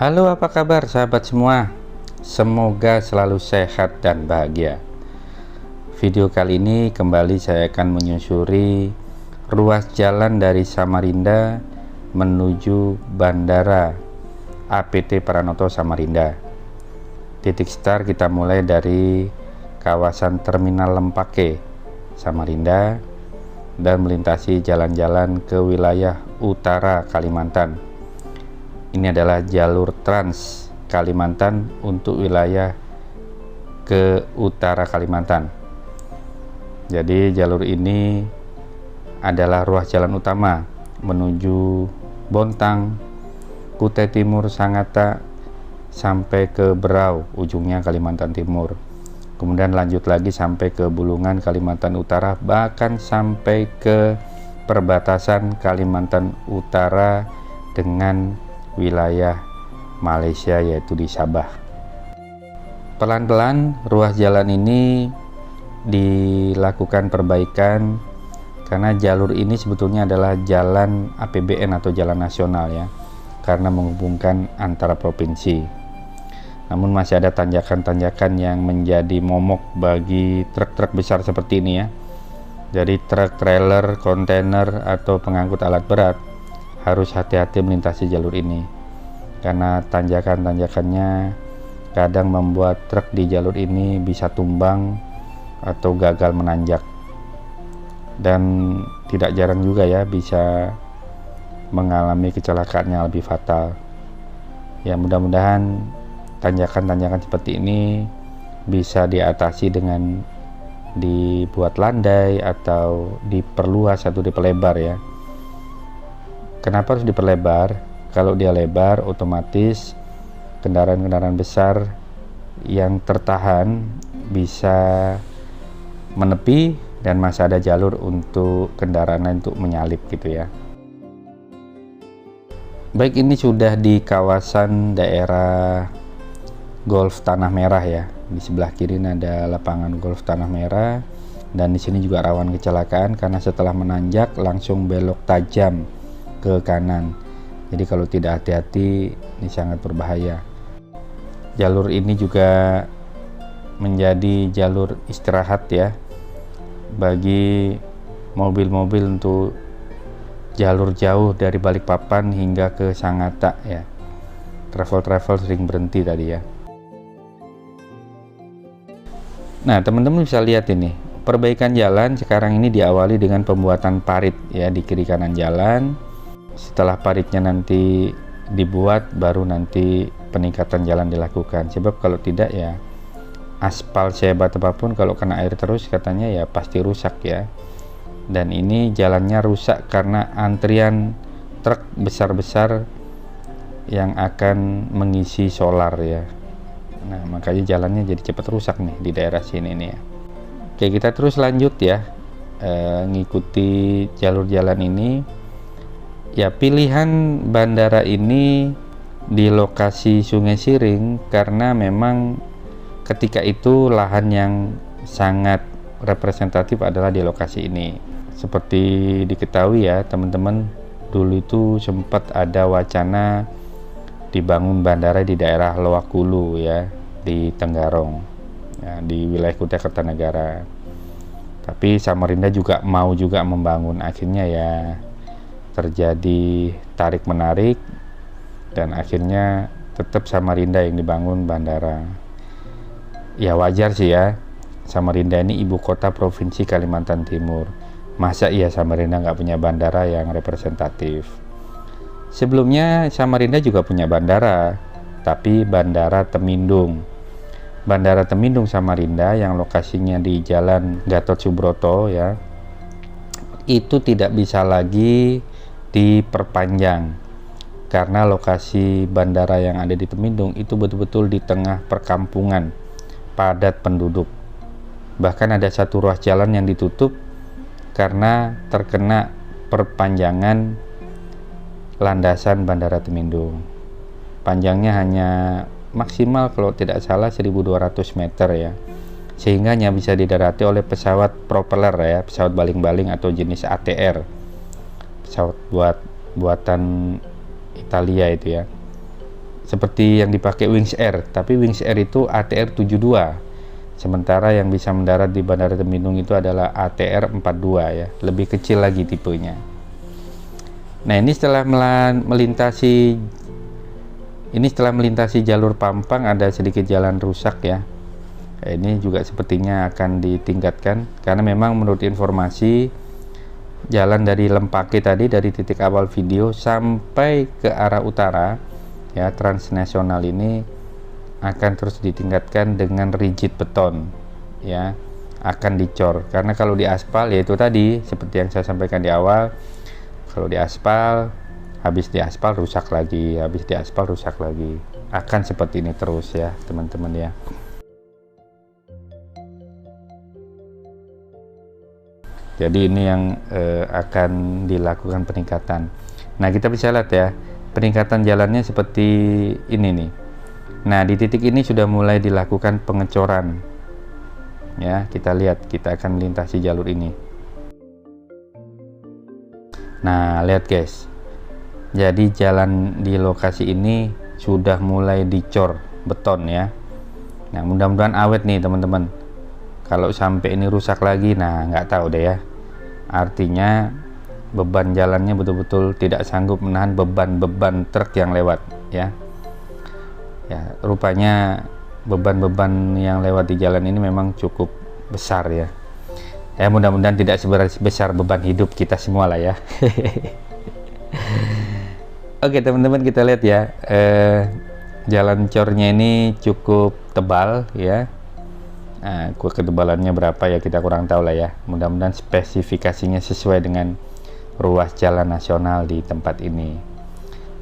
Halo, apa kabar sahabat semua? Semoga selalu sehat dan bahagia. Video kali ini kembali saya akan menyusuri ruas jalan dari Samarinda menuju Bandara APT Pranoto Samarinda. Titik start kita mulai dari kawasan Terminal Lempake Samarinda dan melintasi jalan-jalan ke wilayah utara Kalimantan. Ini adalah jalur Trans Kalimantan untuk wilayah ke utara Kalimantan. Jadi jalur ini adalah ruas jalan utama menuju Bontang, Kutai Timur, Sangatta sampai ke Berau, ujungnya Kalimantan Timur. Kemudian lanjut lagi sampai ke Bulungan Kalimantan Utara, bahkan sampai ke perbatasan Kalimantan Utara dengan wilayah Malaysia, yaitu di Sabah. Pelan-pelan ruas jalan ini dilakukan perbaikan karena jalur ini sebetulnya adalah jalan APBN atau jalan nasional ya, karena menghubungkan antara provinsi. Namun masih ada tanjakan-tanjakan yang menjadi momok bagi truk-truk besar seperti ini ya. Jadi truk, trailer, kontainer atau pengangkut alat berat harus hati-hati melintasi jalur ini karena tanjakan-tanjakannya kadang membuat truk di jalur ini bisa tumbang atau gagal menanjak, dan tidak jarang juga ya bisa mengalami kecelakaan yang lebih fatal. Ya, mudah-mudahan tanjakan-tanjakan seperti ini bisa diatasi dengan dibuat landai atau diperluas atau diperlebar ya. Kenapa harus diperlebar? Kalau dia lebar, otomatis kendaraan-kendaraan besar yang tertahan bisa menepi dan masih ada jalur untuk kendaraan lain untuk menyalip gitu ya. Baik, ini sudah di kawasan daerah Golf Tanah Merah ya. Di sebelah kiri ada lapangan golf Tanah Merah, dan di sini juga rawan kecelakaan karena setelah menanjak langsung belok tajam ke kanan. Jadi kalau tidak hati-hati ini sangat berbahaya. Jalur ini juga menjadi jalur istirahat ya bagi mobil-mobil untuk jalur jauh dari Balikpapan hingga ke Sangatta ya. Travel sering berhenti tadi ya. Nah, teman-teman bisa lihat ini perbaikan jalan sekarang ini diawali dengan pembuatan parit ya di kiri kanan jalan. Setelah paritnya nanti dibuat, baru nanti peningkatan jalan dilakukan. Sebab kalau tidak ya aspal sehebat apapun kalau kena air terus katanya ya pasti rusak ya. Dan ini jalannya rusak karena antrian truk besar-besar yang akan mengisi solar ya. Nah, makanya jalannya jadi cepat rusak nih di daerah sini nih ya. Oke, kita terus lanjut ya, ngikuti jalur jalan ini. Ya, pilihan bandara ini di lokasi Sungai Siring karena memang ketika itu lahan yang sangat representatif adalah di lokasi ini. Seperti diketahui ya teman-teman, dulu itu sempat ada wacana dibangun bandara di daerah Loakulu ya, di Tenggarong ya, di wilayah Kutai Kartanegara. Tapi Samarinda juga mau juga membangun, akhirnya ya terjadi tarik menarik dan akhirnya tetap Samarinda yang dibangun bandara. Ya wajar sih ya, Samarinda ini ibu kota provinsi Kalimantan Timur, masa iya Samarinda nggak punya bandara yang representatif? Sebelumnya Samarinda juga punya bandara, tapi Bandara Temindung. Bandara Temindung Samarinda yang lokasinya di Jalan Gatot Subroto ya, itu tidak bisa lagi diperpanjang karena lokasi bandara yang ada di Temindung itu betul-betul di tengah perkampungan padat penduduk. Bahkan ada satu ruas jalan yang ditutup karena terkena perpanjangan landasan Bandara Temindung. Panjangnya hanya maksimal kalau tidak salah 1.200 meter ya, sehingga hanya bisa didarati oleh pesawat propeller ya, pesawat baling-baling atau jenis ATR, pesawat buatan Italia itu ya. seperti yang dipakai Wings Air, tapi Wings Air itu ATR 72, sementara yang bisa mendarat di Bandara Temindung itu adalah ATR 42 ya, lebih kecil lagi tipenya. Nah, ini setelah melintasi jalur Pampang ada sedikit jalan rusak ya. Ini juga sepertinya akan ditingkatkan karena memang menurut informasi jalan dari Lempake tadi, dari titik awal video sampai ke arah utara ya, transnasional ini akan terus ditingkatkan dengan rigid beton ya, akan dicor. Karena kalau di aspal ya itu tadi seperti yang saya sampaikan di awal, kalau di aspal, habis di aspal rusak lagi, habis di aspal rusak lagi, akan seperti ini terus ya teman-teman ya. Jadi ini yang akan dilakukan peningkatan. Nah, kita bisa lihat ya, peningkatan jalannya seperti ini nih. Nah, di titik ini sudah mulai dilakukan pengecoran ya, kita lihat, kita akan melintasi jalur ini. Nah, lihat guys, jadi jalan di lokasi ini sudah mulai dicor beton ya. Nah, mudah-mudahan awet nih teman-teman. Kalau sampai ini rusak lagi, nah nggak tahu deh ya. Artinya beban jalannya betul-betul tidak sanggup menahan beban-beban truk yang lewat ya. Ya, rupanya beban-beban yang lewat di jalan ini memang cukup besar ya. Ya, mudah-mudahan tidak sebesar beban hidup kita semua lah ya. Oke teman-teman, kita lihat ya, jalan cornya ini cukup tebal ya. Nah, ketebalannya berapa ya kita kurang tahu lah ya. Mudah-mudahan spesifikasinya sesuai dengan ruas jalan nasional di tempat ini.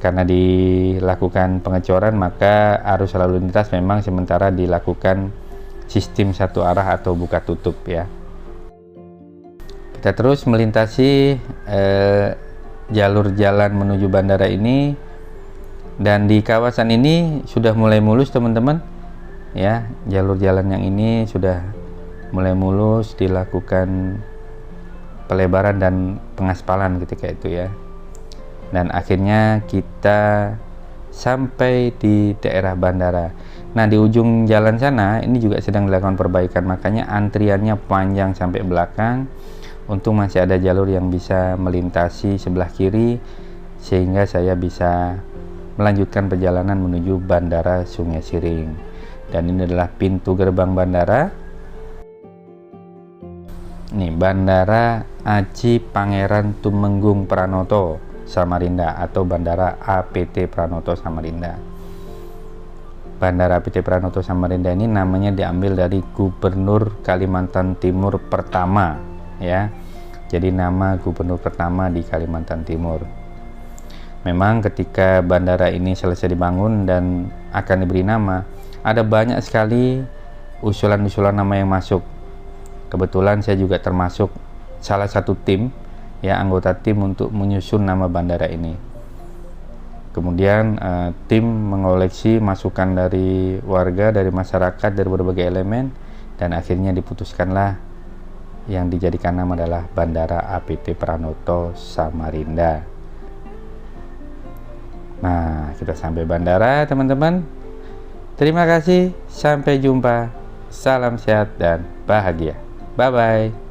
Karena dilakukan pengecoran, maka arus lalu lintas memang sementara dilakukan sistem satu arah atau buka tutup ya. Kita terus melintasi jalur jalan menuju bandara ini, dan di kawasan ini sudah mulai mulus teman-teman ya. Jalur jalan yang ini sudah mulai mulus, dilakukan pelebaran dan pengaspalan ketika itu ya, dan akhirnya kita sampai di daerah bandara. Nah, di ujung jalan sana ini juga sedang dilakukan perbaikan, makanya antriannya panjang sampai belakang. Untung masih ada jalur yang bisa melintasi sebelah kiri sehingga saya bisa melanjutkan perjalanan menuju Bandara Sungai Siring. Dan ini adalah pintu gerbang bandara. Nih, Bandara Aji Pangeran Tumenggung Pranoto Samarinda atau Bandara APT Pranoto Samarinda. Bandara APT Pranoto Samarinda ini namanya diambil dari Gubernur Kalimantan Timur pertama ya. Jadi nama gubernur pertama di Kalimantan Timur. Memang ketika bandara ini selesai dibangun dan akan diberi nama, ada banyak sekali usulan-usulan nama yang masuk. Kebetulan saya juga termasuk salah satu tim ya, anggota tim untuk menyusun nama bandara ini. Kemudian tim mengoleksi masukan dari warga, dari masyarakat, dari berbagai elemen, dan akhirnya diputuskanlah yang dijadikan nama adalah Bandara APT Pranoto Samarinda. Nah, kita sampai bandara teman-teman. Terima kasih, sampai jumpa. Salam sehat dan bahagia. Bye-bye.